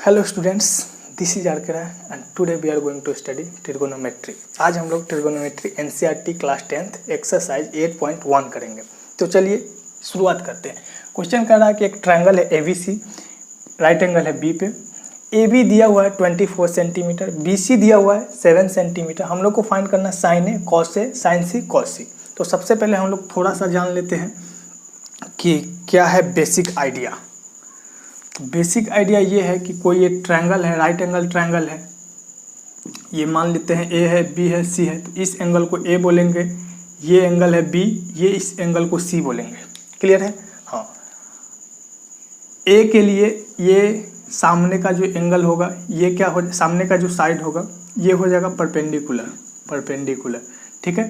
Hello students, this is R and today we are going to study trigonometry. आज हम लोग trigonometry NCERT class 10th exercise 8.1 करेंगे। तो चलिए शुरुआत करते हैं। क्वेश्चन कह रहा है कि एक ट्रायंगल है एबीसी, राइट एंगल है बी पे। ए बी दिया हुआ है 24 सेंटीमीटर, बी सी दिया हुआ है 7 सेंटीमीटर। हम लोग को फाइंड करना है sign A cos A, sine C cos सी। तो सबसे पहले हम लोग थोड़ा सा जान लेते हैं कि क्या है बेसिक आइडिया। बेसिक आइडिया ये है कि कोई एक ट्रायंगल है, राइट एंगल ट्रायंगल है, ये मान लेते हैं ए है, बी है, सी है। तो इस एंगल को ए बोलेंगे, ये एंगल है बी, ये इस एंगल को सी बोलेंगे। क्लियर है? हाँ। ए के लिए ये सामने का जो एंगल होगा, ये क्या हो, सामने का जो साइड होगा ये हो जाएगा परपेंडिकुलर, परपेंडिकुलर। ठीक है।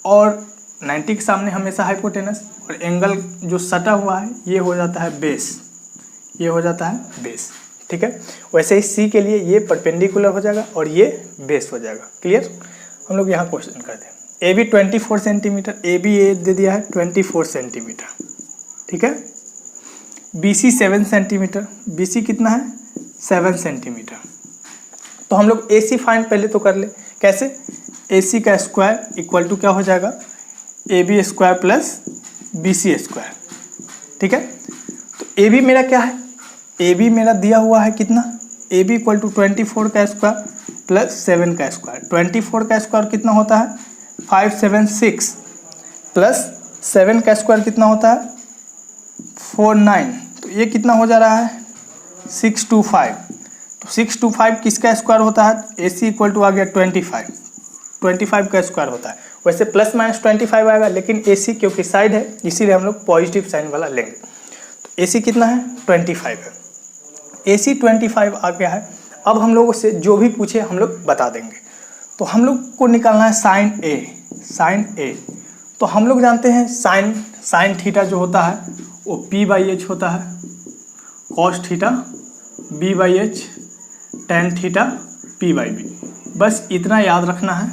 और 90 के सामने हमेशा हाइपोटेनस, और एंगल जो सटा हुआ है ये हो जाता है बेस, ये हो जाता है बेस। ठीक है। वैसे ही सी के लिए ये परपेंडिकुलर हो जाएगा और ये बेस हो जाएगा। क्लियर? हम लोग यहाँ क्वेश्चन करते हैं। A B 24 centimetre, A B ए दे दिया है 24 सेंटीमीटर। ठीक है। B C 7 centimetre, B C कितना है 7 सेंटीमीटर। तो हम लोग ए सी फाइंड पहले तो कर ले। कैसे? ए सी का स्क्वायर इक्वल टू क्या हो जाएगा, A B square plus B C square. ठीक है। तो ए बी मेरा क्या है, ए बी मेरा दिया हुआ है कितना, ए बी इक्वल टू 24 का स्क्वायर प्लस 7 का स्क्वायर। 24 का स्क्वायर कितना होता है 576 प्लस 7 का स्क्वायर कितना होता है 49। तो ये कितना हो जा रहा है 625। तो 625 किसका स्क्वायर होता है, ए सी इक्वल टू आ गया 25 का स्क्वायर होता है। वैसे प्लस माइनस 25 आएगा, लेकिन ए सी क्योंकि साइड है इसीलिए हम लोग पॉजिटिव साइन वाला लेंगे। तो ए सी कितना है 25 है। ए सी 25 आ गया है। अब हम लोगों से जो भी पूछे हम लोग बता देंगे। तो हम लोग को निकालना है साइन ए, साइन ए। तो हम लोग जानते हैं साइन थीटा जो होता है वो पी बाई एच होता है, cos theta B by H, tan theta P by B. बस इतना याद रखना है।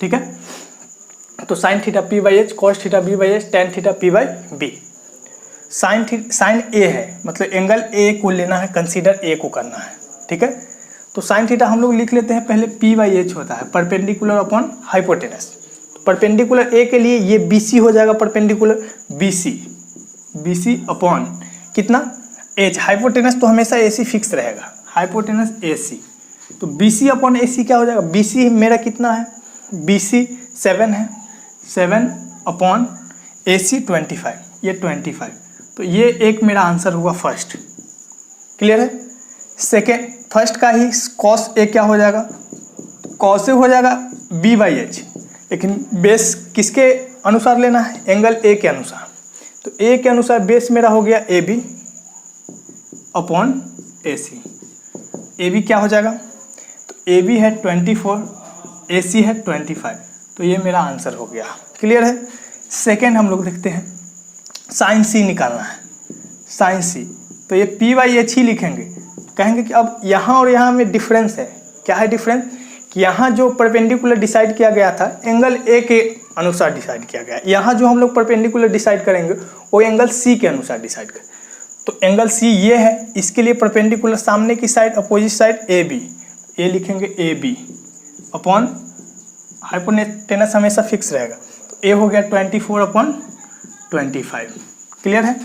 ठीक है। तो sine theta P by H, cos theta B by H, tan theta P by B. Sine A है, मतलब एंगल ए को लेना है, कंसीडर ए को करना है। ठीक है। तो साइन थीटा हम लोग लिख लेते हैं पहले, पी बाई एच होता है परपेंडिकुलर अपॉन हाइपोटेनस। तो परपेंडिकुलर ए के लिए ये बी सी हो जाएगा, परपेंडिकुलर बी सी अपॉन कितना एच। हाइपोटेनस तो हमेशा ए सी फिक्स रहेगा, हाइपोटेनस ए सी। तो बी सी अपॉन ए सी क्या हो जाएगा, बी सी मेरा कितना है, बी सी 7 है, 7 अपॉन ए सी 25, ये 25। तो ये एक मेरा आंसर हुआ फर्स्ट। क्लियर है? सेकेंड, फर्स्ट का ही कॉस ए क्या हो जाएगा, कॉस ए हो जाएगा बी बाई एच, लेकिन बेस किसके अनुसार लेना है, एंगल ए के अनुसार। तो ए के अनुसार बेस मेरा हो गया A B upon A C. A B क्या हो जाएगा, तो ए बी है 24, ए सी है 25। तो ये मेरा आंसर हो गया। क्लियर है? सेकेंड हम लोग देखते हैं, साइन सी निकालना है, साइन सी। तो ये पी बाई एच ही लिखेंगे। कहेंगे कि अब यहाँ और यहाँ में डिफरेंस है। क्या है डिफरेंस, कि यहाँ जो परपेंडिकुलर डिसाइड किया गया था एंगल ए के अनुसार डिसाइड किया गया, यहाँ जो हम लोग परपेंडिकुलर डिसाइड करेंगे वो एंगल सी के अनुसार डिसाइड करें। तो एंगल सी ये है, इसके लिए परपेंडिकुलर सामने की side opposite side A B, ये लिखेंगे ए बी अपॉन हाइपोटेनस हमेशा फिक्स रहेगा। तो ए हो गया 24 अपॉन 25। क्लियर है?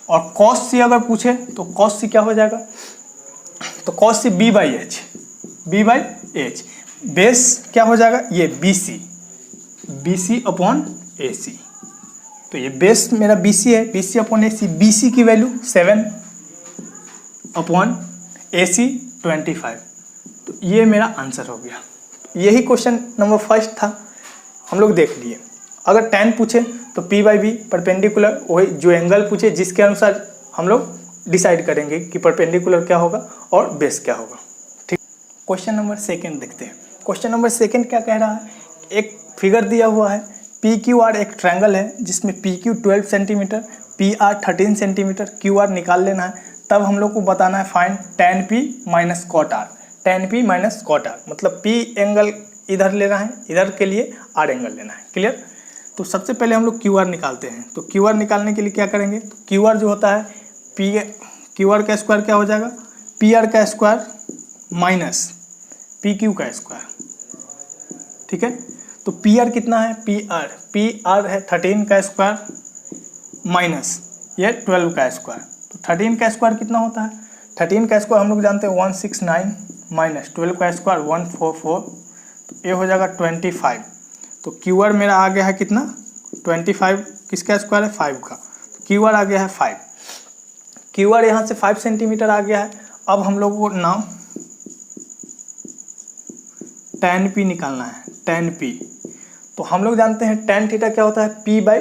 और कॉस सी अगर पूछे तो कॉस सी क्या हो जाएगा, तो cos C B by H, B by H. Base क्या हो जाएगा, ये बी सी अपॉन ए सी। तो ये बेस मेरा बी सी है, B C upon A C. B C की वैल्यू 7 अपॉन ए सी 25। तो ये मेरा आंसर हो गया। यही क्वेश्चन नंबर फर्स्ट था, हम लोग देख लिए। अगर 10 पूछे तो पी बाई बी परपेंडिकुलर, वही जो एंगल पूछे जिसके अनुसार हम लोग डिसाइड करेंगे कि परपेंडिकुलर क्या होगा और बेस क्या होगा। ठीक। क्वेश्चन नंबर सेकंड देखते हैं। क्वेश्चन नंबर सेकंड क्या कह रहा है, एक फिगर दिया हुआ है, पी क्यू आर एक ट्रायंगल है जिसमें P Q 12 centimetre, P R 13 centimetre, Q R निकाल लेना है। तब हम लोग को बताना है find tan p minus cot R, tan p minus cot R. मतलब p एंगल इधर लेना है, इधर के लिए r एंगल लेना है। क्लियर? तो सबसे पहले हम लोग क्यू आर निकालते हैं। तो क्यू आर निकालने के लिए क्या करेंगे, तो क्यू आर जो होता है क्यू आर का स्क्वायर क्या हो जाएगा, पी आर का स्क्वायर माइनस पी क्यू का स्क्वायर, ठीक है। तो पी आर कितना है, पी आर है 13 का स्क्वायर माइनस ये 12 का स्क्वायर। तो 13 का स्क्वायर कितना होता है, 13 का स्क्वायर हम लोग जानते हैं 169 माइनस 12 का स्क्वायर 144, तो ये हो जाएगा 25। तो क्यू आर मेरा आ गया है कितना 25, किसका स्क्वायर है 5 का, तो क्यू आर आ गया है 5। क्यू आर यहाँ से 5 सेंटीमीटर आ गया है। अब हम लोग को नाम tan p निकालना है, tan p। तो हम लोग जानते हैं tan थीटा क्या होता है, p by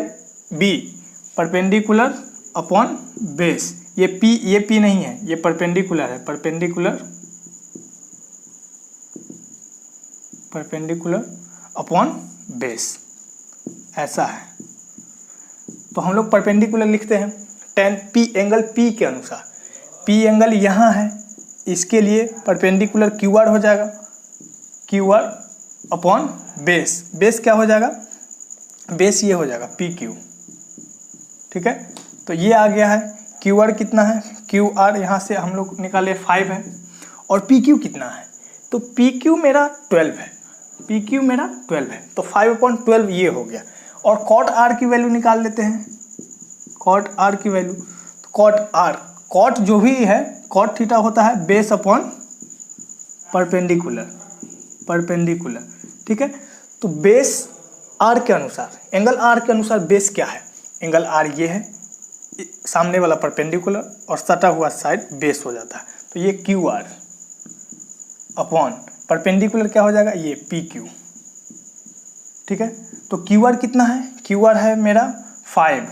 B, perpendicular upon base. ये p नहीं है, ये परपेंडिकुलर है, परपेंडिकुलर अपॉन बेस, ऐसा है। तो हम लोग परपेंडिकुलर लिखते हैं tan p एंगल p के अनुसार, p एंगल यहाँ है, इसके लिए परपेंडिकुलर क्यू आर हो जाएगा, Q R upon base. Base क्या हो जाएगा, बेस ये हो जाएगा पी क्यू, ठीक है। तो ये आ गया है। क्यू आर कितना है, क्यू आर यहाँ से हम लोग निकाले 5 है, और पी क्यू कितना है, तो पी क्यू मेरा 12 है, पी क्यू मेरा 12 है, तो 5/12 ये हो गया। और कॉट आर की वैल्यू निकाल लेते हैं, कॉट आर की वैल्यू। तो कॉट आर, कॉट जो भी है, कॉट थीटा होता है बेस अपॉन परपेंडिकुलर, ठीक है। तो बेस आर के अनुसार, एंगल आर के अनुसार बेस क्या है, एंगल आर ये है, सामने वाला परपेंडिकुलर और सटा हुआ साइड बेस हो जाता है। तो ये क्यू आर अपॉन परपेंडिकुलर क्या हो जाएगा, ये पी क्यू, ठीक है। तो क्यू आर कितना है, क्यू आर है मेरा 5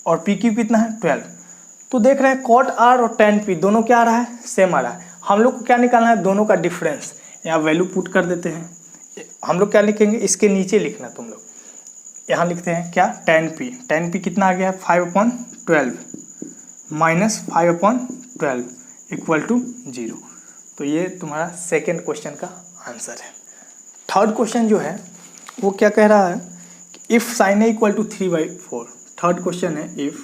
और पी क्यू कितना है 12। तो देख रहे हैं कॉट आर और tan p दोनों क्या आ रहा है, सेम आ रहा है। हम लोग को क्या निकालना है, दोनों का डिफरेंस। यहाँ वैल्यू पुट कर देते हैं। हम लोग क्या लिखेंगे, इसके नीचे लिखना तुम लोग। यहाँ लिखते हैं क्या, tan p कितना आ गया है 5/12 माइनस 5/12 इक्वल टू 0। तो ये तुम्हारा सेकेंड क्वेश्चन का आंसर है। थर्ड क्वेश्चन जो है वो क्या कह रहा है, if sine A equal to 3/4। Third question है, if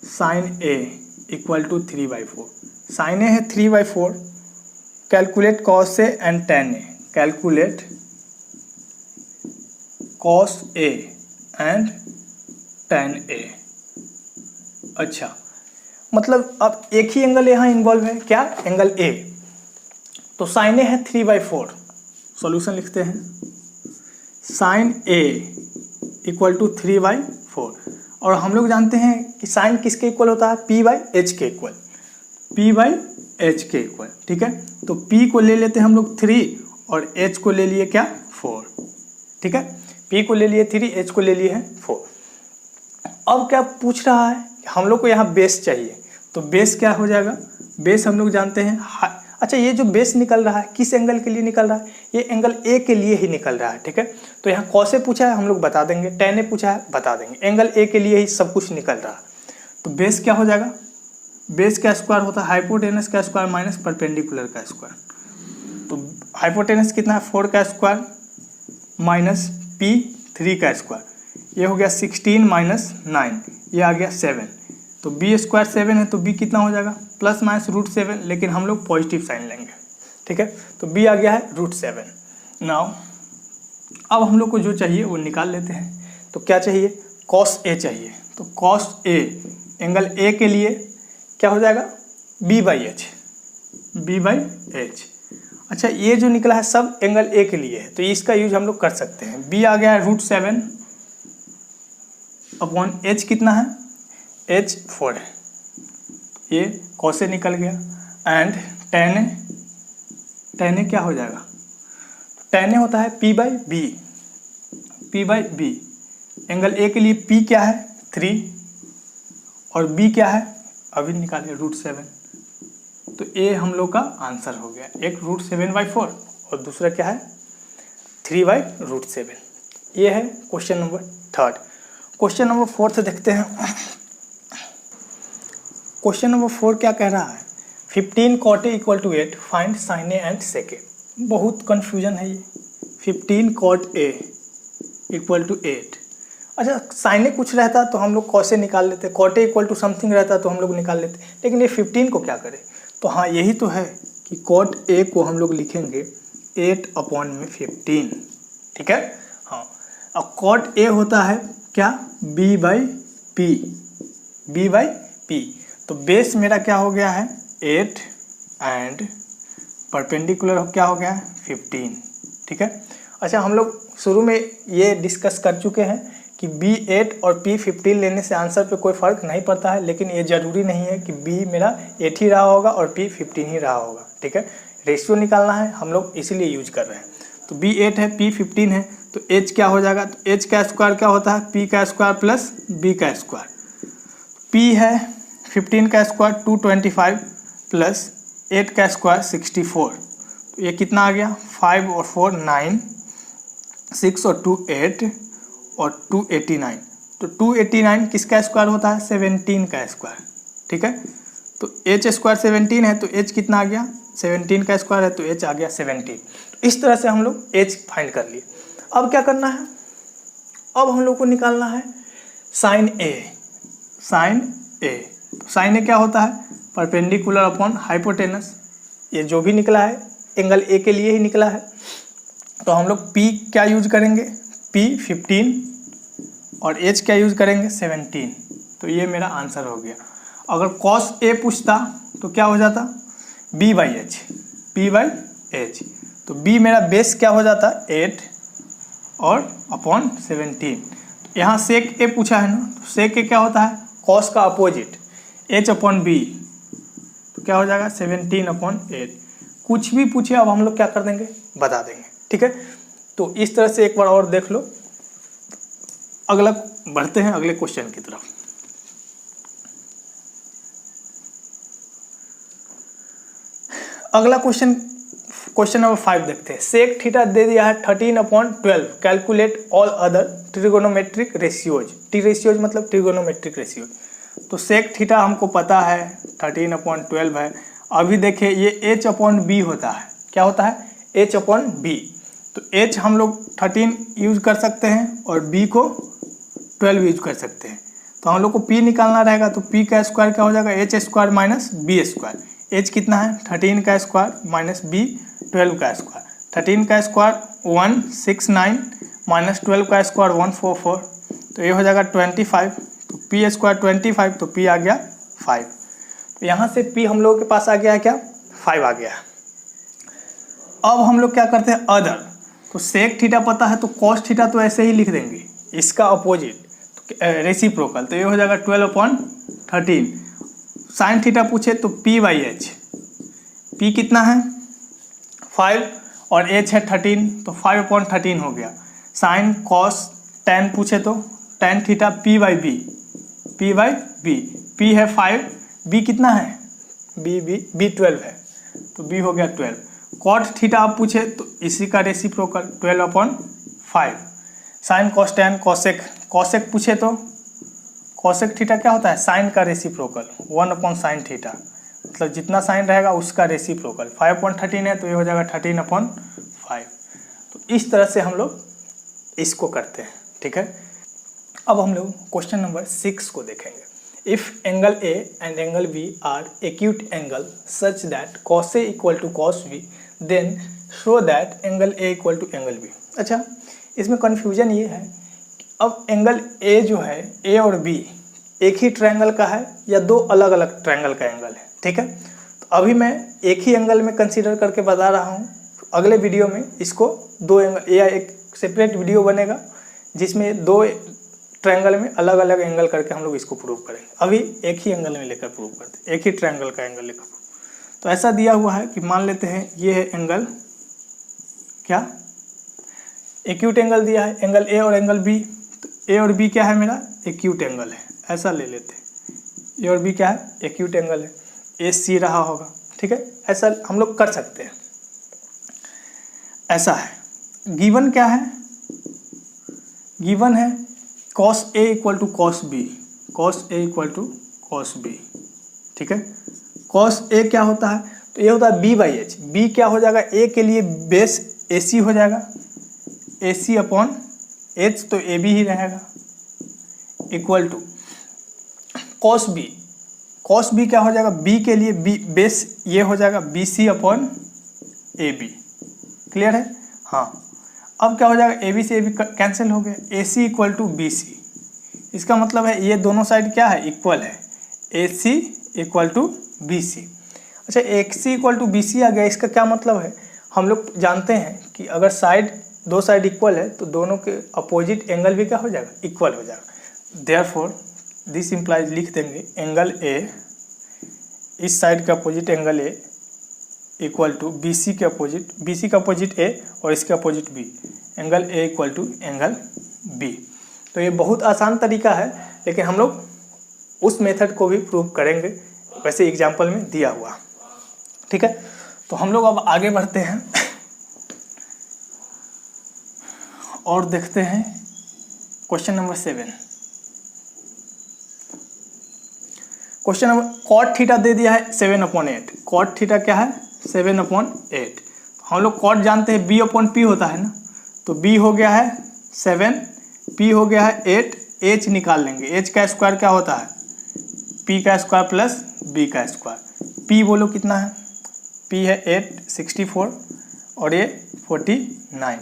sine A equal to 3/4। Sine A है 3/4, calculate cos A and tan A, calculate cos A and tan A. अच्छा, मतलब अब एक ही एंगल यहाँ इन्वॉल्व है, क्या, एंगल ए। तो साइन ए है 3/4, सॉल्यूशन लिखते हैं, साइन ए इक्वल टू 3/4। और हम लोग जानते हैं कि साइन किसके इक्वल होता है, p/h के इक्वल, p/h के इक्वल, ठीक है। तो p को ले लेते हैं हम लोग 3 और h को ले लिए क्या, 4, ठीक है। p को ले लिए 3, h को ले लिए हैं 4। अब क्या पूछ रहा है, हम लोग को यहाँ बेस चाहिए। तो बेस क्या हो जाएगा, बेस हम लोग जानते हैं, अच्छा ये जो बेस निकल रहा है किस एंगल के लिए निकल रहा है, ये एंगल ए के लिए ही निकल रहा है, ठीक है। तो यहाँ कॉस ए पूछा है, हम लोग बता देंगे, tan ए पूछा है, बता देंगे, एंगल ए के लिए ही सब कुछ निकल रहा है। तो बेस क्या हो जाएगा, बेस का स्क्वायर होता है हाइपोटेनस का स्क्वायर माइनस परपेंडिकुलर का स्क्वायर। तो हाइपोटेनस कितना है 4 का स्क्वायर माइनस p 3 का स्क्वायर, ये हो गया 16 माइनस 9, ये आ गया 7। तो b स्क्वायर 7 है, तो b कितना हो जाएगा, प्लस माइनस √7, लेकिन हम लोग पॉजिटिव साइन लेंगे, ठीक है। तो b आ गया है √7। नाउ अब हम लोग को जो चाहिए वो निकाल लेते हैं। तो क्या चाहिए, कॉस ए चाहिए। तो कॉस ए, एंगल ए के लिए क्या हो जाएगा, b/h। अच्छा, ये जो निकला है सब एंगल ए के लिए है, तो इसका यूज हम लोग कर सकते हैं। b आ गया है √7 अपॉन h कितना है, h 4 है, ये कॉस ए निकल गया। एंड tan ए क्या हो जाएगा, tan ए होता है p/b। एंगल ए के लिए p क्या है 3 और b क्या है, अभी निकाले √7। तो ए हम लोग का आंसर हो गया, एक √7/4 और दूसरा क्या है 3/√7। ये है question number third. Question number 4 देखते हैं। क्वेश्चन नंबर 4 क्या कह रहा है, 15 cot A equal to 8, find sin A and sec A। बहुत कन्फ्यूजन है ये, 15 cot A इक्वल टू 8। अच्छा, sin A कुछ रहता तो हम लोग cos A निकाल लेते, cot A equal to something रहता तो हम लोग निकाल लेते, लेकिन ये 15 को क्या करें, तो हाँ यही तो है कि कॉट ए को हम लोग लिखेंगे 8/15, ठीक है। हाँ, अब कॉट ए होता है क्या, b/p, b/p। तो बेस मेरा क्या हो गया है 8 एंड परपेंडिकुलर क्या हो गया है 15, ठीक है। अच्छा, हम लोग शुरू में ये डिस्कस कर चुके हैं कि b8 और p15 लेने से आंसर पे कोई फ़र्क नहीं पड़ता है, लेकिन ये ज़रूरी नहीं है कि b मेरा 8 ही रहा होगा और p15 ही रहा होगा, ठीक है। रेशियो निकालना है, हम लोग इसीलिए यूज कर रहे हैं। तो b8 है, p15 है, तो h क्या हो जाएगा, तो h का स्क्वायर क्या होता है, p का स्क्वायर प्लस b का स्क्वायर। p है 15 का स्क्वायर 225 प्लस 8 का स्क्वायर 64, तो ये कितना आ गया 5 और 4 9, 6 और 2 8 और 289। तो 289 किसका स्क्वायर होता है 17 का स्क्वायर, ठीक है। तो h स्क्वायर 17 है, तो h कितना आ गया 17 का स्क्वायर है, तो h आ गया 17। तो इस तरह से हम लोग h फाइंड कर लिए। अब क्या करना है, अब हम लोग को निकालना है sine a। Sine a, sine a क्या होता है परपेंडिकुलर अपॉन हाइपोटेनस। ये जो भी निकला है एंगल ए के लिए ही निकला है। तो हम लोग p क्या यूज करेंगे, p15 और h क्या यूज करेंगे 17। तो ये मेरा आंसर हो गया। अगर cos a पूछता तो क्या हो जाता b/h, p/h। तो b मेरा बेस क्या हो जाता 8 और अपॉन 17। यहाँ सेक a पूछा है ना, तो सेक a क्या होता है cos का अपोजिट h/b, तो क्या हो जाएगा 17/8। कुछ भी पूछे अब हम लोग क्या कर देंगे बता देंगे, ठीक है। तो इस तरह से एक बार और देख लो। अगला बढ़ते हैं अगले क्वेश्चन की तरफ। अगला क्वेश्चन, क्वेश्चन नंबर 5 देखते हैं। सेक थीटा दे दिया है 13/12, calculate all other trigonometric ratios. T ratios मतलब ट्रिगोनोमेट्रिक रेशियोज। तो सेक थीटा हमको पता है 13/12 है। अभी देखिए ये h/b होता है, क्या होता है h/b। तो h हम लोग 13 यूज कर सकते हैं और b को 12 यूज कर सकते हैं। तो हम लोग को p निकालना रहेगा, तो p का स्क्वायर क्या हो जाएगा h square minus b square. h कितना है 13 का स्क्वायर माइनस b 12 का स्क्वायर। 13 का स्क्वायर 169 माइनस 12 का स्क्वायर 144, तो ये हो जाएगा 25। तो p स्क्वायर 25, तो p आ गया 5। तो यहाँ से p हम लोगों के पास आ गया है क्या 5 आ गया है। अब हम लोग क्या करते हैं अदर। तो सेक थीटा पता है, तो कॉस थीटा तो ऐसे ही लिख देंगे, इसका अपोजिट तो रेसिप्रोकल, तो ये हो जाएगा 12/13। साइन थीटा पूछे तो p/h, p कितना है 5 और h है 13, तो 5/13 हो गया। साइन कॉस tan पूछे तो tan theta p/b, p/b, p है 5, b कितना है b 12 है, तो b हो गया 12। कॉट थीटा आप पूछे तो इसी का reciprocal 12/5। Sine cos tan cosec, cosec पूछे तो कॉसेक थीटा क्या होता है साइन का रेसिप्रोकल 1/sin थीटा, मतलब जितना साइन रहेगा उसका रेसिप्रोकल। 5/13 है, तो ये हो जाएगा 13/5। तो इस तरह से हम लोग इसको करते हैं, ठीक है। अब हम लोग क्वेश्चन नंबर 6 को देखेंगे। If angle A and angle B are acute angle such that cos A equal to cos B, then show that angle A equal to angle B। अच्छा, इसमें कन्फ्यूजन ये है कि अब एंगल A जो है A और B एक ही ट्रायंगल का है या दो अलग अलग ट्रायंगल का एंगल है, ठीक है। तो अभी मैं एक ही एंगल में कंसीडर करके बता रहा हूँ। अगले वीडियो में इसको दो एंगल या एक सेपरेट वीडियो बनेगा जिसमें दो ट्रायंगल में अलग अलग एंगल करके हम लोग इसको प्रूव करेंगे। अभी एक ही एंगल में लेकर प्रूव करते हैं, एक ही ट्रायंगल का एंगल लेकर। तो ऐसा दिया हुआ है कि मान लेते हैं ये है एंगल क्या एक्यूट एंगल दिया है, एंगल ए और एंगल बी। तो ए और बी क्या है मेरा एक्यूट एंगल है, ऐसा ले लेते हैं। ए और बी क्या है एक्यूट एंगल है, ए सी रहा होगा, ठीक है। ऐसा हम लोग कर सकते हैं। ऐसा है गिवन क्या है, गिवन है cos A equal to cos B, cos A equal to cos B, ठीक है। cos A क्या होता है, तो ये होता है b/h। b क्या हो जाएगा A के लिए बेस AC हो जाएगा, AC/h, तो AB ही रहेगा, equal to cos B। Cos B क्या हो जाएगा, बी के लिए बी बेस ये हो जाएगा B C upon A B. Clear है? हाँ, अब क्या हो जाएगा, ए बी से ए बी कैंसिल हो गया, ए सी इक्वल टू बी सी। इसका मतलब है ये दोनों साइड क्या है, इक्वल है, ए सी इक्वल टू बी सी। अच्छा, ए सी इक्वल टू बी सी आ गया, इसका क्या मतलब है, हम लोग जानते हैं कि अगर दो साइड इक्वल है तो दोनों के अपोजिट एंगल भी क्या हो जाएगा, इक्वल हो जाएगा। देयरफॉर दिस इम्प्लाइज, लिख देंगे एंगल ए, इस साइड का opposite angle A equal to B C के अपोजिट, बी सी का अपोजिट ए और इसके opposite B, angle A equal to angle B. तो ये बहुत आसान तरीका है, लेकिन हम लोग उस मेथड को भी प्रूव करेंगे, वैसे एग्जाम्पल में दिया हुआ। ठीक है, तो हम लोग अब आगे बढ़ते हैं और देखते हैं question number 7। Question number, cot theta दे दिया है 7/8। कॉट थीटा क्या है, 7/8। हम लोग कॉट जानते हैं b अपॉन पी होता है ना, तो b हो गया है 7, p हो गया है 8, h निकाल लेंगे। h का स्क्वायर क्या होता है, p का स्क्वायर प्लस b का स्क्वायर। p बोलो कितना है, p है 8, 64 और ये 49।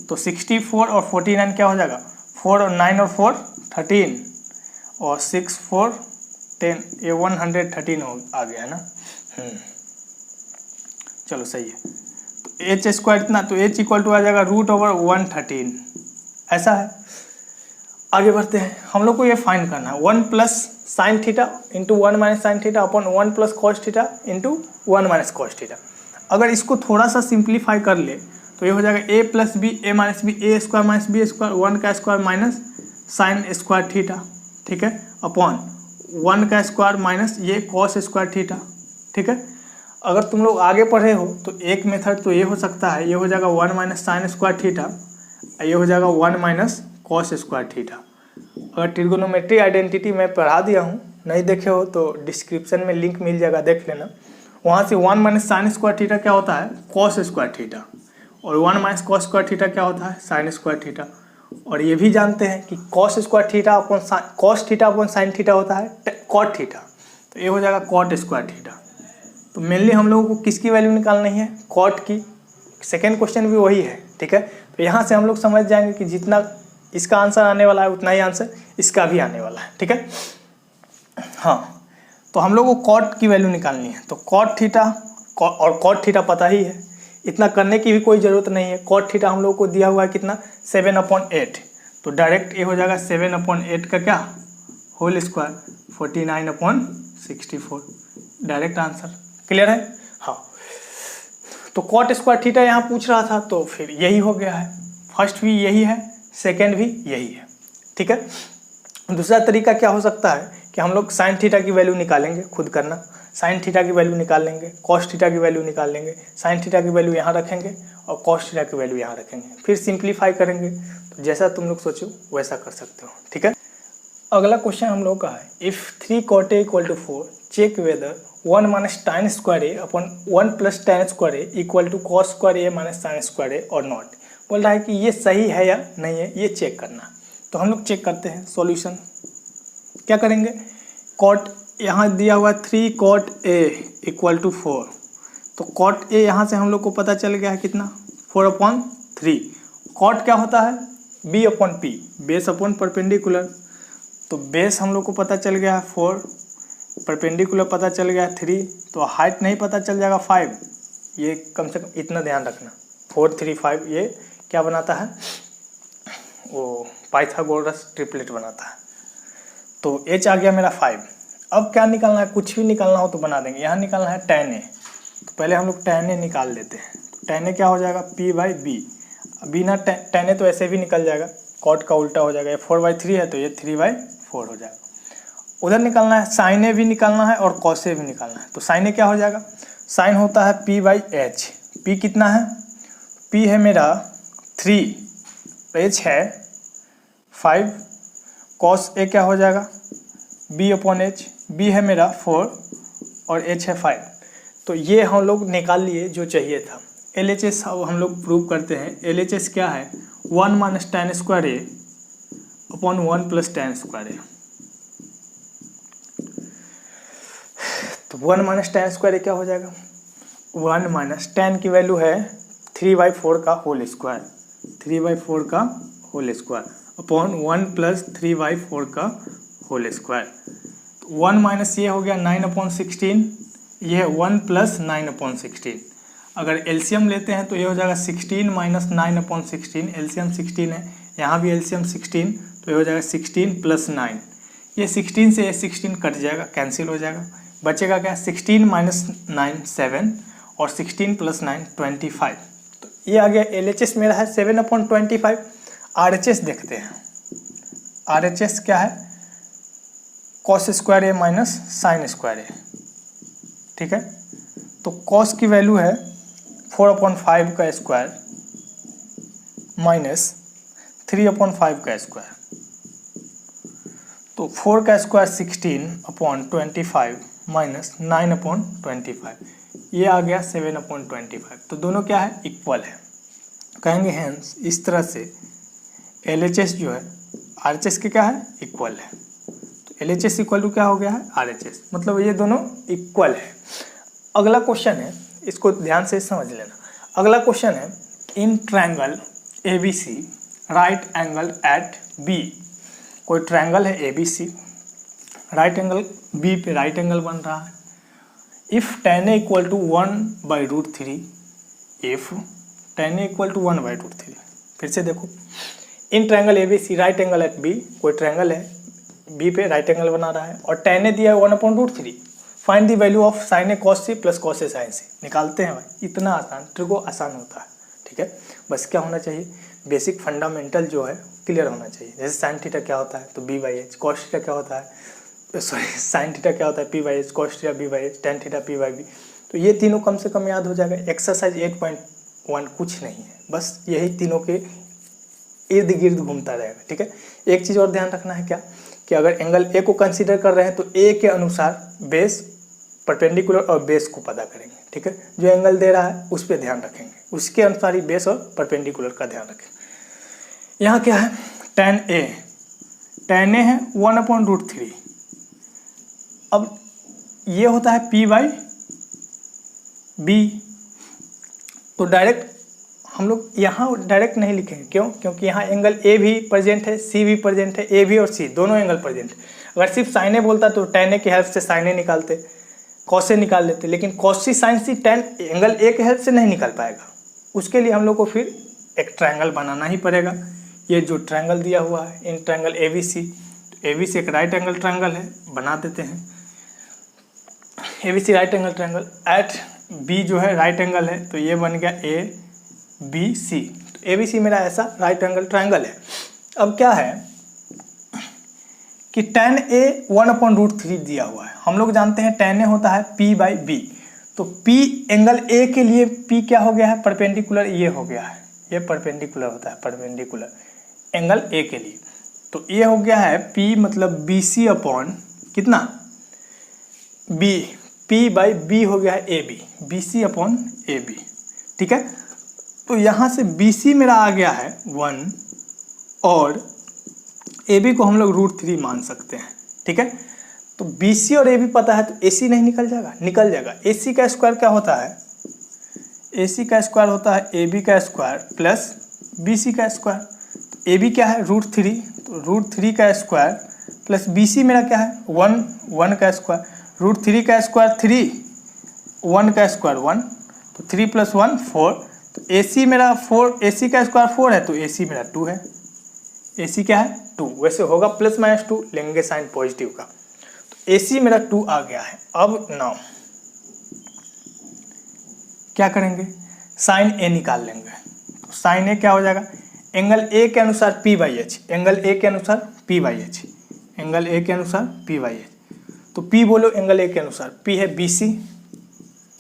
तो 64 और 49 क्या हो जाएगा, 4 और 9 और 4 13 और 6 4 10, ये 113 आ गया है ना। चलो सही है। तो एच स्क्वायर इतना, तो एच इक्वल टू आ जाएगा √113। ऐसा है। आगे बढ़ते हैं, हम लोग को ये फाइंड करना है 1 plus sine theta into 1 minus sine theta upon 1 plus cos theta into 1 minus cos theta. अगर इसको थोड़ा सा सिंप्लीफाई कर ले तो ये हो जाएगा a plus B, A minus B, A square minus B square, 1 का square minus sine square theta, ठीक है, अपॉन 1 का स्क्वायर माइनस ये कॉस स्क्वायर थीटा। ठीक है, अगर तुम लोग आगे पढ़े हो तो एक मेथड तो ये हो सकता है, ये हो जाएगा 1 माइनस साइन स्क्वायर थीटा, ये हो जाएगा 1 माइनस कॉस स्क्वायर थीटा। अगर ट्रिगोनोमेट्री आइडेंटिटी मैं पढ़ा दिया हूँ, नहीं देखे हो तो डिस्क्रिप्शन में लिंक मिल जाएगा, देख लेना। वहाँ से 1 माइनस साइन स्क्वायर थीटा क्या होता है, कॉस स्क्वायर थीटा, और 1 माइनस कॉस स्क्वायर थीटा क्या होता है, साइन स्क्वायर थीटा। और ये भी जानते हैं कि cos square theta upon cos theta upon sine theta होता है कॉट थीटा, तो ये हो जाएगा कॉट स्क्वायर थीटा। तो मेनली हम लोगों को किसकी वैल्यू निकालनी है, कॉट की। सेकेंड क्वेश्चन भी वही है, ठीक है। तो यहाँ से हम लोग समझ जाएंगे कि जितना इसका आंसर आने वाला है उतना ही आंसर इसका भी आने वाला है, ठीक है। हाँ, तो हम लोग को कॉट की वैल्यू निकालनी है, तो कॉट थीटा और कॉट थीटा पता ही है, इतना करने की भी कोई ज़रूरत नहीं है। कॉट थीटा हम लोग को दिया हुआ है कितना, 7/8, तो डायरेक्ट ये हो जाएगा 7/8 का क्या, whole square, 49/64, direct answer. Clear है? हाँ, तो कॉट स्क्वायर थीटा यहाँ पूछ रहा था, तो फिर यही हो गया है। फर्स्ट भी यही है, सेकेंड भी यही है, ठीक है। दूसरा तरीका क्या हो सकता है कि हम लोग साइन थीटा की वैल्यू निकालेंगे, खुद करना। साइन थीटा की वैल्यू निकाल लेंगे, कॉस थीटा की वैल्यू निकाल लेंगे, साइन थीटा की वैल्यू यहाँ रखेंगे और कॉस थीटा की वैल्यू यहाँ रखेंगे, फिर सिंप्लीफाई करेंगे। तो जैसा तुम लोग सोचो वैसा कर सकते हो, ठीक है। अगला क्वेश्चन हम लोग का है, if 3 cot A = 4 check whether 1 minus tan square A upon 1 plus tan square A equal to cos square A minus sine square A और नॉट। बोल रहा है कि ये सही है या नहीं है, ये चेक करना। तो हम लोग चेक करते हैं सॉल्यूशन। क्या करेंगे, कॉट यहाँ दिया हुआ 3 cot A = 4, तो कॉट ए यहाँ से हम लोग को पता चल गया है कितना, 4/3। कॉट क्या होता है, B/P, बेस अपॉन परपेंडिकुलर। तो बेस हम लोग को पता चल गया है 4, परपेंडिकुलर पता चल गया है 3, तो हाइट नहीं पता चल जाएगा 5। ये कम से कम इतना ध्यान रखना, 4 3 5 ये क्या बनाता है, वो पाइथागोरस ट्रिपलेट बनाता है। तो एच आ गया मेरा 5। अब क्या निकालना है, कुछ भी निकालना हो तो बना देंगे। यहाँ निकालना है tan A, तो पहले हम लोग tan A निकाल लेते हैं। तो tan A क्या हो जाएगा, P/B। बिना tan A तो ऐसे भी निकल जाएगा, कॉट का उल्टा हो जाएगा। ये 4/3 है तो ये 3/4 हो जाएगा। उधर निकालना है, साइन A भी निकालना है और कॉस A भी निकालना है। तो साइन A क्या हो जाएगा, साइन होता है P/H। P कितना है, P है मेरा 3, H है 5, कॉस A क्या हो जाएगा, B/H। B है मेरा 4 और H है 5। तो ये हम लोग निकाल लिए जो चाहिए था। LHS अब हम लोग प्रूव करते हैं। LHS क्या है, 1 minus tan square A upon 1 plus tan square A। तो 1 माइनस tan स्क्वायर क्या हो जाएगा, 1 माइनस tan की वैल्यू है 3/4 का होल स्क्वायर, 3/4 का होल स्क्वायर अपॉन 1 प्लस 3/4 का होल स्क्वायर। 1 माइनस ये हो गया 9/16, ये है 1 प्लस 9/16। अगर एलसीएम लेते हैं तो ये हो जाएगा 16 माइनस 9/16, एलसीएम 16 है, यहाँ भी एलसीएम 16, तो ये हो जाएगा 16 प्लस 9। ये 16 से ये 16 कट जाएगा, कैंसिल हो जाएगा, बचेगा क्या, 16 माइनस 9 7 और 16 प्लस 9 25। तो ये आ गया एलएचएस मेरा है 7/25। आरएचएस देखते हैं, आरएचएस क्या है, cos square A minus sine square ए, ठीक है। तो कॉस की वैल्यू है 4/5 का स्क्वायर माइनस 3/5 का स्क्वायर, तो 4 का स्क्वायर 16/25 माइनस 9/25, ये आ गया 7/25। तो दोनों क्या है, इक्वल है। कहेंगे हेंस इस तरह से एलएचएस जो है आरएचएस के क्या है, इक्वल है। तो एलएचएस इक्वल टू क्या हो गया है, आरएचएस, मतलब ये दोनों इक्वल है। अगला क्वेश्चन है, इसको ध्यान से समझ लेना। अगला क्वेश्चन है, in triangle ABC right angle at B, कोई ट्रायंगल है एबीसी, राइट एंगल बी पे राइट एंगल बन रहा है। If tan a equal to 1/√3, if tan a equal to 1/√3, फिर से देखो, in triangle ABC right angle at B, कोई ट्रायंगल है बी पे राइट एंगल बना रहा है और tan a दिया है 1/√3। Find the value of sin a cos c plus cos a sin c। निकालते हैं भाई, इतना आसान, ट्रिको आसान होता है, ठीक है। बस क्या होना चाहिए, बेसिक फंडामेंटल जो है क्लियर होना चाहिए। जैसे sin थीटा क्या होता है, तो b/h, cos थीटा क्या होता है, सॉरी sin थीटा क्या होता है, p/h, cos theta b/h, tan theta p/b। तो ये तीनों कम से कम याद हो जाएगा। एक्सरसाइज 8.1 कुछ नहीं है, बस यही तीनों के इर्द गिर्द घूमता रहेगा, ठीक है। एक चीज़ और ध्यान रखना है क्या, कि अगर एंगल ए को कंसीडर कर रहे हैं तो ए के अनुसार बेस, परपेंडिकुलर और बेस को पता करेंगे, ठीक है। जो एंगल दे रहा है उस पर ध्यान रखेंगे, उसके अनुसार ही बेस और परपेंडिकुलर का ध्यान रखें। यहाँ क्या है, tan a है 1/√3। अब ये होता है p/b, तो डायरेक्ट हम लोग यहाँ डायरेक्ट नहीं लिखेंगे, क्यों, क्योंकि यहाँ एंगल ए भी प्रेजेंट है, सी भी प्रेजेंट है, ए भी और सी दोनों एंगल प्रेजेंट है। अगर सिर्फ sin a बोलता तो tan a की हेल्प से sin a निकालते, cos a निकाल लेते, लेकिन cos c sin c tan angle A के हेल्प से नहीं निकाल पाएगा। उसके लिए हम लोग को फिर एक ट्रायंगल बनाना ही पड़ेगा। ये जो ट्रायंगल दिया हुआ है, इन ट्रायंगल एबीसी, तो एबीसी एक राइट एंगल ट्रायंगल है, बना देते हैं। ABC right angle triangle at B जो है राइट एंगल है, तो ये बन गया ए बी सी। तो ए बी सी मेरा ऐसा राइट एंगल ट्रायंगल है। अब क्या है कि tan a 1/√3 दिया हुआ है। हम लोग जानते हैं tan a होता है p/b, तो p एंगल a के लिए p क्या हो गया है, परपेंडिकुलर, ये हो गया है, ये परपेंडिकुलर होता है, परपेंडिकुलर एंगल a के लिए। तो ये हो गया है p मतलब BC अपॉन कितना, b, p/b हो गया है AB, BC अपॉन AB, ठीक है। तो यहाँ से BC मेरा आ गया है 1 और AB को हम लोग √3 मान सकते हैं, ठीक है। तो BC और AB पता है तो AC नहीं निकल जाएगा, निकल जाएगा। AC का स्क्वायर क्या होता है, AC का स्क्वायर होता है AB का स्क्वायर प्लस BC का स्क्वायर। तो AB क्या है √3, तो √3 का स्क्वायर प्लस BC मेरा क्या है 1 का स्क्वायर, √3 का स्क्वायर 3, 1 का स्क्वायर 1, तो 3 + 1 4। तो AC मेरा 4, AC का स्क्वायर 4 है, तो AC मेरा 2 है, AC क्या है 2। वैसे होगा +-2, लेंगे साइन पॉजिटिव का, तो AC मेरा 2 आ गया है। अब नाउ क्या करेंगे, साइन A निकाल लेंगे। तो साइन A क्या हो जाएगा, एंगल A के अनुसार p/h, एंगल A के अनुसार p/h, एंगल A के अनुसार p/h। तो P बोलो एंगल A के अनुसार, P है BC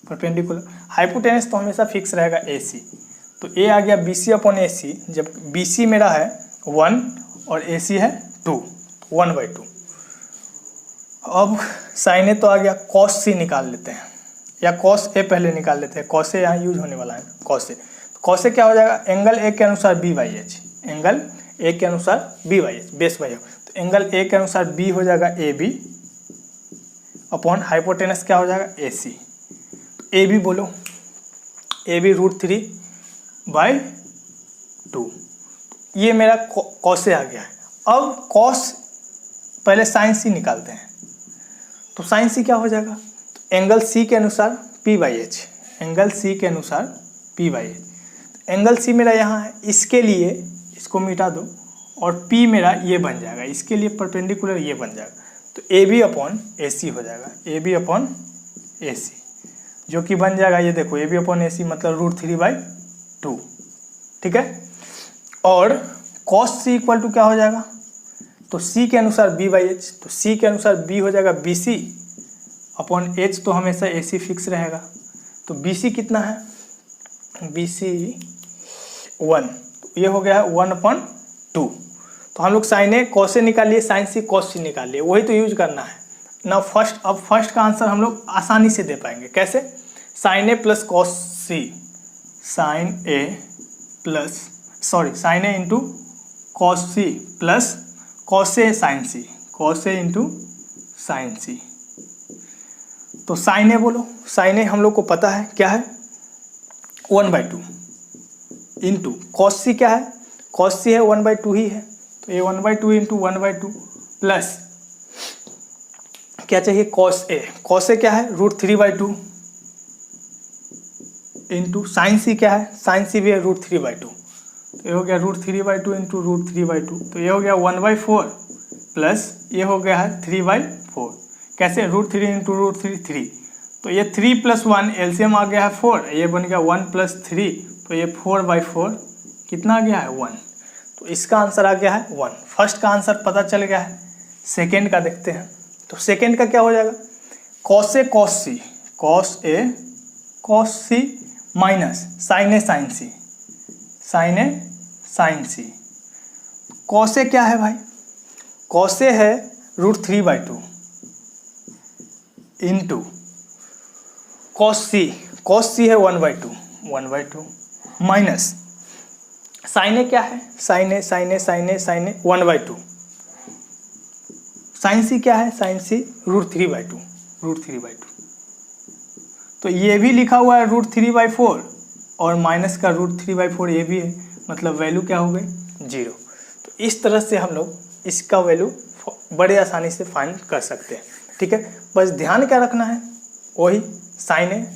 परपेंडिकुलर, हाइपोटेनस तो हमेशा फिक्स रहेगा AC। तो A आ गया BC अपॉन AC, जब BC मेरा है 1 और AC है 2, 1/2। अब साइन A तो आ गया, cos C निकाल लेते हैं, या cos A पहले निकाल लेते हैं, cos A यहाँ यूज होने वाला है, cos A। तो cos A क्या हो जाएगा, एंगल A के अनुसार b/h, एंगल A के अनुसार b/h, बेस बाई। तो एंगल A के अनुसार B हो जाएगा AB अपॉन हाइपोटेनस क्या हो जाएगा ए सी। ए बी बोलो, ए बी √3/2। ये मेरा कॉस ए आ गया है। अब कॉस पहले साइन सी निकालते हैं, तो साइन सी क्या हो जाएगा, तो एंगल सी के अनुसार P/H, एंगल सी के अनुसार P/H। एंगल सी मेरा यहाँ है, इसके लिए इसको मिटा दो और P मेरा ये बन जाएगा, इसके लिए परपेंडिकुलर ये बन जाएगा, तो ए बी अपॉन ए सी हो जाएगा, ए बी अपॉन ए सी, जो कि बन जाएगा ये देखो ए बी अपॉन ए सी मतलब √3/2। ठीक है, और कॉस सी इक्वल टू क्या हो जाएगा, तो सी के अनुसार B/H, तो सी के अनुसार बी हो जाएगा BC अपॉन एच, तो हमेशा AC फिक्स रहेगा। तो BC कितना है, BC 1, तो ये हो गया है 1/2। तो हम लोग साइन ए कॉस ए निकालिए, साइन सी कॉस सी निकालिए, वही तो यूज करना है ना। अब फर्स्ट का आंसर हम लोग आसानी से दे पाएंगे। कैसे, sine A plus cos C, sine A into cos C plus cos A sine C, cos A into sine C. तो साइन ए बोलो, साइन ए हम लोग को पता है क्या है 1/2 इंटू कॉस सी क्या है, कॉस सी है 1/2 ही है, तो ये 1/2 इंटू 1/2 प्लस क्या चाहिए कॉस ए, कॉस ए क्या है √3/2 इंटू साइन सी क्या है, साइन सी भी है √3/2, तो ये हो गया √3/2 इंटू √3/2, तो ये हो गया 1/4 प्लस ये हो गया है 3/4। कैसे, √3 इंटू √3 3, तो ये 3 + 1 एलसीएम आ गया है 4, ये बन गया 1 + 3, तो ये 4/4 कितना आ गया है 1, तो इसका आंसर आ गया है 1। फर्स्ट का आंसर पता चल गया है, सेकेंड का देखते हैं। तो सेकेंड का क्या हो जाएगा, cos A cos C, cos A cos C minus sign A sine C, sine A sine C. Cos ए क्या है भाई, कॉस ए है √3/2 इंटू कॉस सी है 1/2 माइनस साइन ए क्या है, साइन ए 1/2, साइन सी क्या है, साइन सी √3/2। तो ये भी लिखा हुआ है √3/4 और माइनस का √3/4 ये भी है, मतलब वैल्यू क्या हो गई 0। तो इस तरह से हम लोग इसका वैल्यू बड़े आसानी से फाइंड कर सकते हैं। ठीक है, बस ध्यान क्या रखना है, वही साइन ए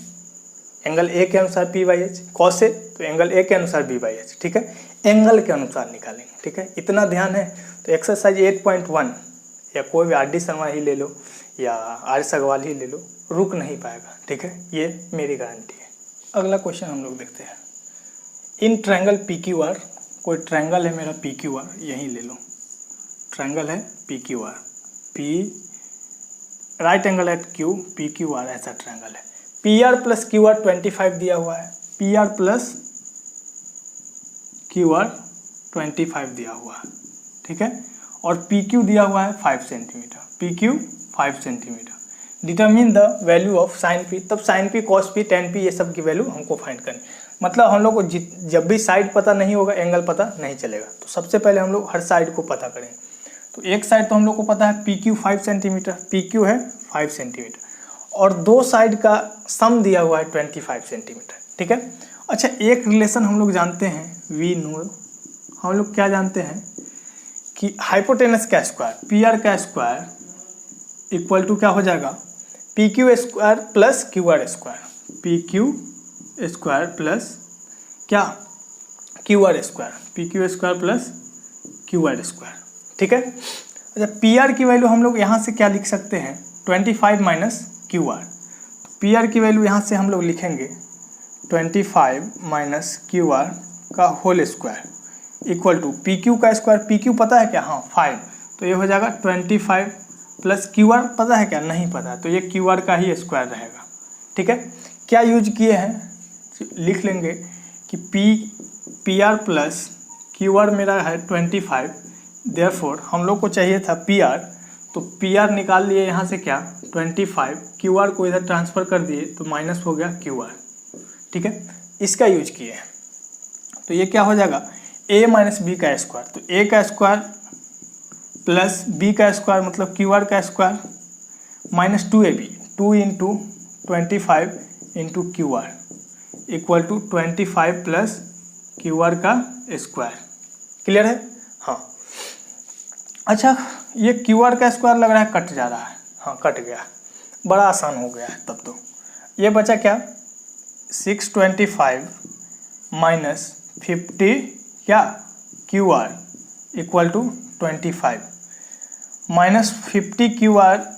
एंगल ए के अनुसार P/H, कॉस ए तो एंगल ए के अनुसार B/H। ठीक है, एंगल के अनुसार निकालेंगे। ठीक है, इतना ध्यान है। तो एक्सरसाइज 8.1 या कोई भी R.D. शर्मा ही ले लो या R.S. अग्रवाल ही ले लो, रुक नहीं पाएगा। ठीक है, ये मेरी गारंटी है। अगला क्वेश्चन हम लोग देखते हैं। इन ट्रायंगल PQR, कोई ट्रायंगल है मेरा PQR, यहीं ले लो, ट्रायंगल है PQR, P right angle at Q, PQR ऐसा ट्रायंगल है। PR + QR 25 दिया हुआ है, PR + QR 25 दिया हुआ है। ठीक है, और PQ दिया हुआ है 5 centimetre, PQ 5 centimetre. Determine the value of sine P, तब sign P cos P tan P ये सब की वैल्यू हमको फाइंड करनी। मतलब हम लोग को जब भी साइड पता नहीं होगा एंगल पता नहीं चलेगा, तो सबसे पहले हम लोग हर साइड को पता करेंगे। तो एक साइड तो हम लोग को पता है PQ 5 सेंटीमीटर, PQ है 5 सेंटीमीटर, और दो साइड का सम दिया हुआ है 25 सेंटीमीटर। ठीक है, अच्छा एक रिलेशन हम लोग जानते हैं, वी नो, हम लोग क्या जानते हैं कि हाइपोटेनस का स्क्वायर PR का स्क्वायर इक्वल टू क्या हो जाएगा, PQ square plus QR square, PQ square plus क्या QR square, PQ square plus QR square. ठीक है, अच्छा PR की वैल्यू हम लोग यहाँ से क्या लिख सकते हैं, 25 माइनस QR। PR की वैल्यू यहाँ से हम लोग लिखेंगे 25 माइनस QR का whole square equal to PQ का स्क्वायर, PQ पता है क्या, हाँ 5, तो ये हो जाएगा 25 प्लस QR पता है क्या, नहीं पता है, तो ये QR का ही स्क्वायर रहेगा। ठीक है, क्या यूज किए हैं, लिख लेंगे कि PR प्लस QR मेरा है 25, देयरफॉर हम लोग को चाहिए था PR, तो PR निकाल लिए यहाँ से क्या 25, QR को इधर ट्रांसफ़र कर दिए तो माइनस हो गया QR। ठीक है, इसका यूज किए हैं, तो ये क्या हो जाएगा A माइनस B का स्क्वायर, तो A का स्क्वायर प्लस B का स्क्वायर मतलब QR का square minus 2ab, 2 into 25 into Q R equal to 25 plus Q R का स्क्वायर। क्लियर है? हाँ। अच्छा, ये क्यू आर का स्क्वायर लग रहा है कट जा रहा है, हाँ कट गया, बड़ा आसान हो गया है तब तो। ये बचा क्या, 625 माइनस 50 क्या Q R equal to 25, minus 50 Q R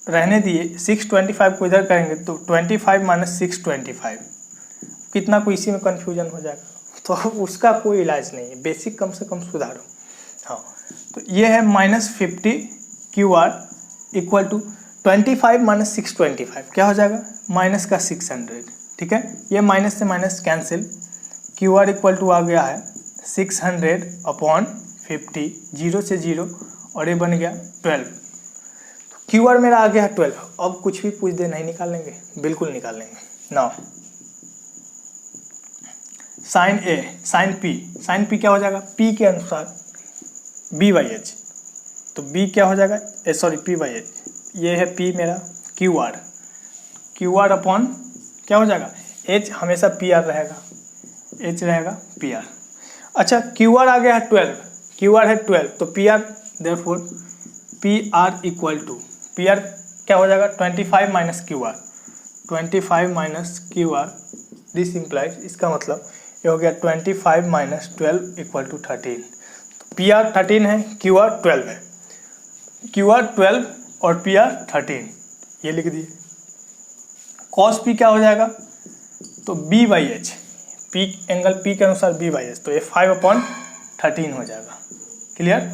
रहने दिए, 625 को इधर करेंगे तो 25 माइनस 625, कितना कोई इसी में कन्फ्यूजन हो जाएगा, तो उसका कोई इलाज नहीं है, बेसिक कम से कम सुधारो। हाँ, तो ये है minus 50 Q R equal to 25 minus 625 क्या हो जाएगा, माइनस का 600। ठीक है, ये माइनस से minus cancel, Q R equal to आ गया है 600 अपॉन 50, 0 से 0 और ये बन गया 12। तो क्यू आर मेरा आ गया है 12। अब कुछ भी पूछ दे नहीं निकालेंगे, बिल्कुल निकालेंगे ना। साइन ए, साइन पी क्या हो जाएगा, पी के अनुसार बी बाई एच, तो बी क्या हो जाएगा, सॉरी पी बाई एच, ये है पी मेरा, क्यू आर अपॉन क्या हो जाएगा, एच हमेशा पी आर रहेगा, एच रहेगा पी आर। अच्छा, क्यू आर आ गया है 12, क्यू आर है 12, तो P R therefore P R equal to, P R क्या हो जाएगा 25 minus Q R, 25 minus Q R, this implies, इसका मतलब ये हो गया 25 माइनस 12 इक्वल टू 13। तो पी आर 13 है, क्यू आर 12 है, क्यू आर 12 और पी आर 13, ये लिख दिए। कॉस पी क्या हो जाएगा, तो B by H, P angle P के अनुसार बी बाई एच, तो ये 5 अपॉन 13 हो जाएगा। क्लियर?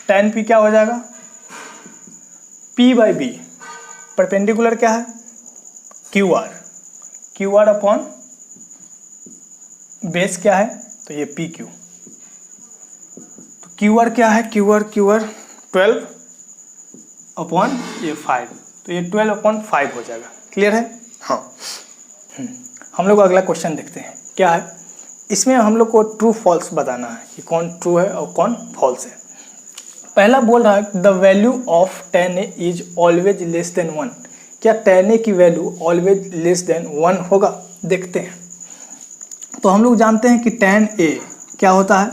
tan पी क्या हो जाएगा, पी बाई बी, परपेंडिकुलर क्या है क्यू आर अपॉन बेस क्या है, तो ये पी क्यू, तो क्यू आर क्या है, क्यू आर 12 अपॉन ये 5, तो ये 12 अपॉन 5 हो जाएगा। क्लियर है? हाँ। हम लोग अगला क्वेश्चन देखते हैं, क्या है इसमें, हम लोग को ट्रू फॉल्स बताना है कि कौन ट्रू है और कौन फॉल्स है। पहला बोल रहा है the value of tan a is always less than 1, क्या tan a की वैल्यू ऑलवेज लेस देन 1 होगा, देखते हैं। तो हम लोग जानते हैं कि tan a क्या होता है,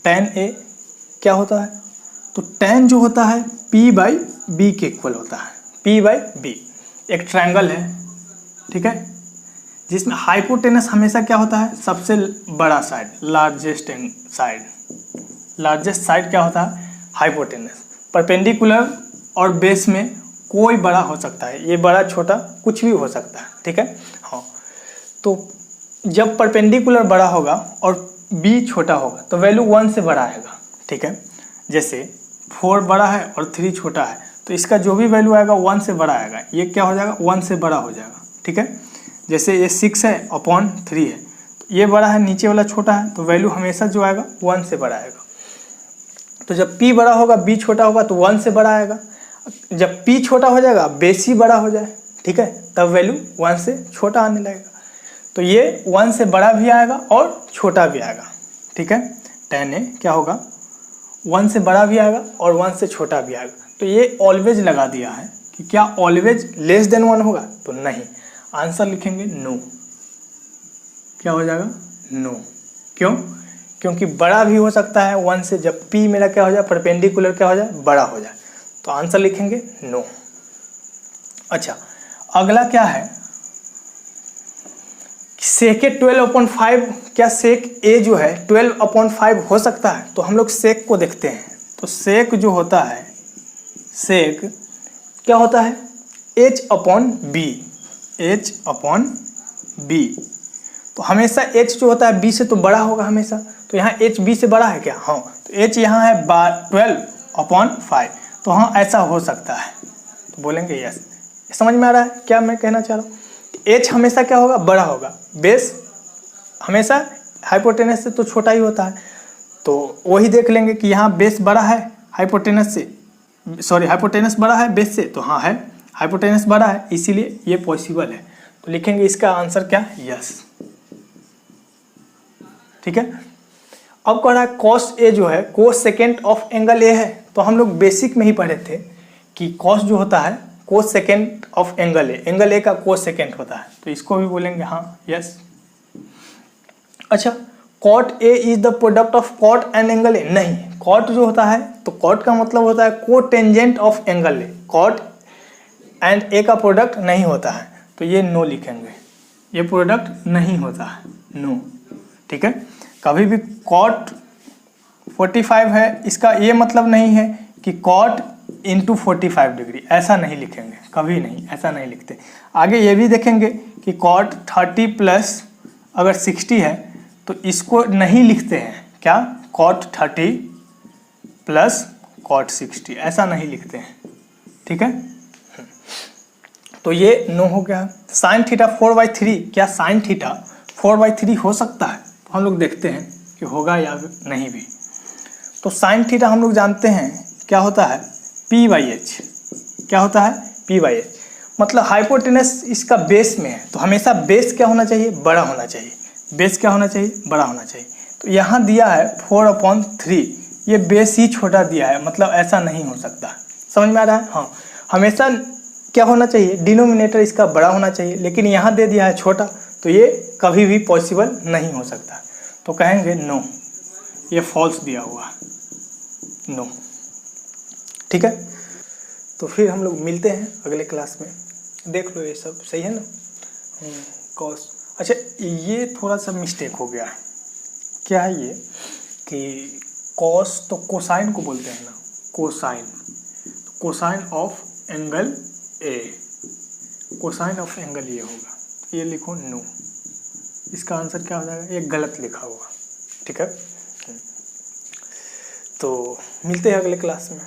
tan a क्या होता है, तो tan जो होता है p बाई बी के इक्वल होता है, p बाई बी। एक ट्रायंगल है, ठीक है, जिसमें हाइपोटेनस हमेशा क्या होता है, सबसे बड़ा side, largest side, largest side क्या होता है, हाइपोटेनस। परपेंडिकुलर और बेस में कोई बड़ा हो सकता है, ये बड़ा छोटा कुछ भी हो सकता है, ठीक है। हाँ, तो जब परपेंडिकुलर बड़ा होगा और बी छोटा होगा तो वैल्यू 1 से बड़ा आएगा, ठीक है। जैसे 4 बड़ा है और 3 छोटा है, तो इसका जो भी वैल्यू आएगा 1 से बड़ा आएगा, ये क्या हो जाएगा 1 से बड़ा हो जाएगा, ठीक है। जैसे ये 6 है अपॉन 3 है, तो ये बड़ा है, नीचे वाला छोटा है, तो वैल्यू हमेशा जो आएगा 1 से बड़ा आएगा। तो जब p बड़ा होगा b छोटा होगा तो 1 से बड़ा आएगा। जब p छोटा हो जाएगा बेस ही बड़ा हो जाए, ठीक है, तब वैल्यू 1 से छोटा आने लगेगा। तो ये 1 से बड़ा भी आएगा और छोटा भी आएगा, ठीक है। tan a क्या होगा 1 से बड़ा भी आएगा और 1 से छोटा भी आएगा। तो ये ऑलवेज लगा दिया है कि क्या ऑलवेज लेस देन 1 होगा, तो नहीं। आंसर लिखेंगे नो, क्या हो जाएगा नो। क्यों? क्योंकि बड़ा भी हो सकता है 1 से, जब p मेरा क्या हो जाए परपेंडिकुलर क्या हो जाए बड़ा हो जाए, तो आंसर लिखेंगे नो। अच्छा, अगला क्या है, सेक 12/5, क्या सेक a जो है 12/5 हो सकता है? तो हम लोग सेक को देखते हैं। तो सेक जो होता है, सेक क्या होता है h/b, h/b। तो हमेशा h जो होता है b से तो बड़ा होगा हमेशा, तो यहाँ h b से बड़ा है क्या? हाँ, तो h यहाँ है 12/5, तो हाँ ऐसा हो सकता है, तो बोलेंगे यस। समझ में आ रहा है क्या मैं कहना चाह रहा हूँ? h हमेशा क्या होगा बड़ा होगा, बेस हमेशा हाइपोटेनस से तो छोटा ही होता है, तो वही देख लेंगे कि यहाँ बेस बड़ा है हाइपोटेनस से, सॉरी हाइपोटेनस बड़ा है बेस से, तो हाँ है हाइपोटेनस बड़ा है, इसीलिए ये पॉसिबल है। तो लिखेंगे इसका आंसर क्या, यस, ठीक है। अब कह रहा है कॉस ए जो है कोस सेकेंड ऑफ एंगल ए है, तो हम लोग बेसिक में ही पढ़े थे कि कॉस जो होता है cosecant of angle A, angle A का कोस सेकेंड होता है, तो इसको भी बोलेंगे हाँ यस। अच्छा, cot A is the product of cot and angle A, नहीं, कॉट जो होता है तो कॉट का मतलब होता है cotangent of angle A, cot and A का प्रोडक्ट नहीं होता है, तो ये नो लिखेंगे, ये प्रोडक्ट नहीं होता है, नो। ठीक है, कभी भी कॉट 45 है इसका ये मतलब नहीं है कि कॉट इंटू 45 डिग्री, ऐसा नहीं लिखेंगे, कभी नहीं, ऐसा नहीं लिखते। आगे ये भी देखेंगे कि कॉट 30 प्लस अगर 60 है तो इसको नहीं लिखते हैं, क्या, कॉट 30 प्लस कॉट 60, ऐसा नहीं लिखते हैं। ठीक है, तो ये नो हो गया। साइन थीटा 4/3, क्या साइन थीटा 4/3 हो सकता है? तो हम लोग देखते हैं कि होगा या नहीं भी। तो साइन थीटा हम लोग जानते हैं क्या होता है, P/H, क्या होता है, P/H, मतलब हाइपोटेनस इसका बेस में है, तो हमेशा बेस क्या होना चाहिए, बड़ा होना चाहिए, बेस क्या होना चाहिए, बड़ा होना चाहिए। तो यहाँ दिया है 4/3, ये बेस ही छोटा दिया है, मतलब ऐसा नहीं हो सकता, समझ में आ रहा है? हाँ, हमेशा क्या होना चाहिए, डिनोमिनेटर इसका बड़ा होना चाहिए, लेकिन यहाँ दे दिया है छोटा, तो ये कभी भी पॉसिबल नहीं हो सकता, तो कहेंगे नो, ये फॉल्स दिया हुआ, नो। ठीक है, तो फिर हम लोग मिलते हैं अगले क्लास में, देख लो ये सब सही है ना। कॉस, अच्छा ये थोड़ा सा मिस्टेक हो गया, क्या है ये कि कॉस तो कोसाइन को बोलते हैं ना, cosine, cosine of angle A, cosine of angle ये होगा, ये लिखो नो, इसका आंसर क्या हो जाएगा, ये गलत लिखा होगा। ठीक है, तो मिलते हैं अगले क्लास में।